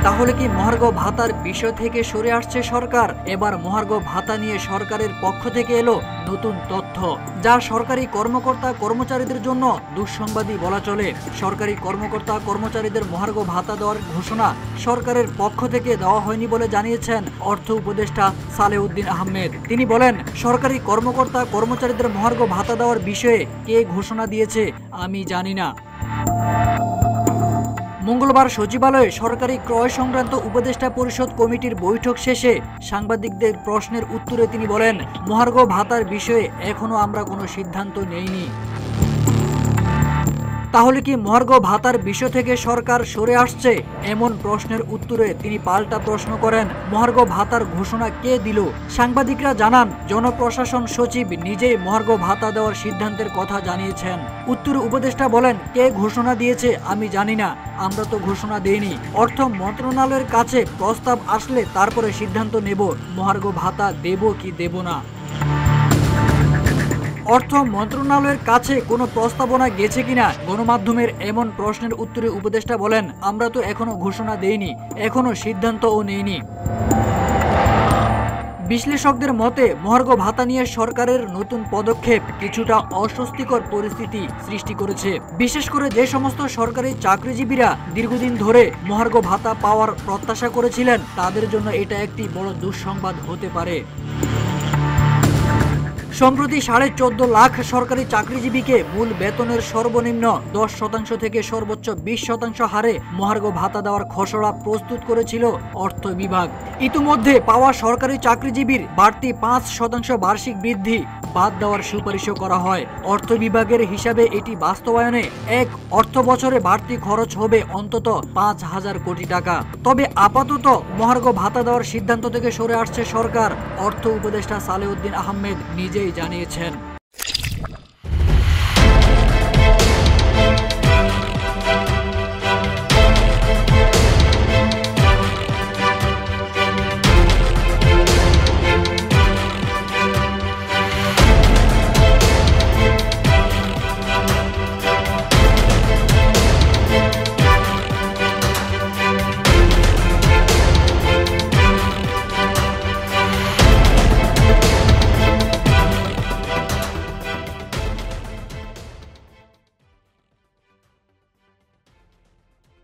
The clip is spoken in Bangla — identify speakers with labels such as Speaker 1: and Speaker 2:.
Speaker 1: তাহলে কি মহার্ঘ ভাতার বিষয় থেকে সরে আসছে সরকার? এবার মহার্ঘ ভাতা নিয়ে সরকারের পক্ষ থেকে এলো নতুন তথ্য, যা সরকারি কর্মকর্তা কর্মচারীদের জন্য দুঃসংবাদই বলা চলে। সরকারি কর্মকর্তা কর্মচারীদের মহার্ঘ ভাতা দেওয়ার ঘোষণা সরকারের পক্ষ থেকে দেওয়া হয়নি বলে জানিয়েছেন অর্থ উপদেষ্টা সালেউদ্দিন আহমেদ। তিনি বলেন, সরকারি কর্মকর্তা কর্মচারীদের মহার্ঘ ভাতা দেওয়ার বিষয়ে কে ঘোষণা দিয়েছে আমি জানি না। মঙ্গলবার সচিবালয়ে সরকারি ক্রয় সংক্রান্ত উপদেষ্টা পরিষদ কমিটির বৈঠক শেষে সাংবাদিকদের প্রশ্নের উত্তরে তিনি বলেন, মহার্ঘ ভাতার বিষয়ে এখনো আমরা কোনো সিদ্ধান্ত নেইনি। তাহলে কি মহার্ঘ ভাতার বিষয় থেকে সরকার সরে আসছে? এমন প্রশ্নের উত্তরে তিনি পাল্টা প্রশ্ন করেন, মহার্ঘ ভাতার ঘোষণা কে দিল? সাংবাদিকরা জানান, জনপ্রশাসন সচিব নিজেই মহার্ঘ ভাতা দেওয়ার সিদ্ধান্তের কথা জানিয়েছেন। উত্তরে উপদেষ্টা বলেন, কে ঘোষণা দিয়েছে আমি জানি না, আমরা তো ঘোষণা দেইনি। অর্থ মন্ত্রণালয়ের কাছে প্রস্তাব আসলে তারপরে সিদ্ধান্ত নেব মহার্ঘ ভাতা দেব কি দেব না। অর্থ মন্ত্রণালয়ের কাছে কোনো প্রস্তাবনা গেছে কিনা গণমাধ্যমের এমন প্রশ্নের উত্তরে উপদেষ্টা বলেন, আমরা তো এখনো ঘোষণা দেইনি, এখনো সিদ্ধান্তও নেইনি। বিশ্লেষকদের মতে মহার্ঘ ভাতা নিয়ে সরকারের নতুন পদক্ষেপ কিছুটা অস্বস্তিকর পরিস্থিতি সৃষ্টি করেছে। বিশেষ করে যে সমস্ত সরকারি চাকরিজীবীরা দীর্ঘদিন ধরে মহার্ঘ ভাতা পাওয়ার প্রত্যাশা করেছিলেন, তাদের জন্য এটা একটি বড় দুঃসংবাদ হতে পারে। সম্প্রতি 14.5 লাখ সরকারি চাকরিজীবীকে মূল বেতনের সর্বনিম্ন 10% থেকে সর্বোচ্চ 20% হারে মহার্ঘ ভাতা দেওয়ার খসড়া প্রস্তুত করেছিল অর্থ বিভাগ। ইতিমধ্যে পাওয়া সরকারি চাকরিজীবীর বাড়তি 5% বার্ষিক বৃদ্ধি বাদ দেওয়ার সুপারিশও করা হয়। অর্থ বিভাগের হিসাবে এটি বাস্তবায়নে এক অর্থ বছরে বাড়তি খরচ হবে অন্তত 5,000 কোটি টাকা। তবে আপাতত মহার্ঘ ভাতা দেওয়ার সিদ্ধান্ত থেকে সরে আসছে সরকার, অর্থ উপদেষ্টা সালেউদ্দিন আহমেদ নিজেই জানিয়েছেন।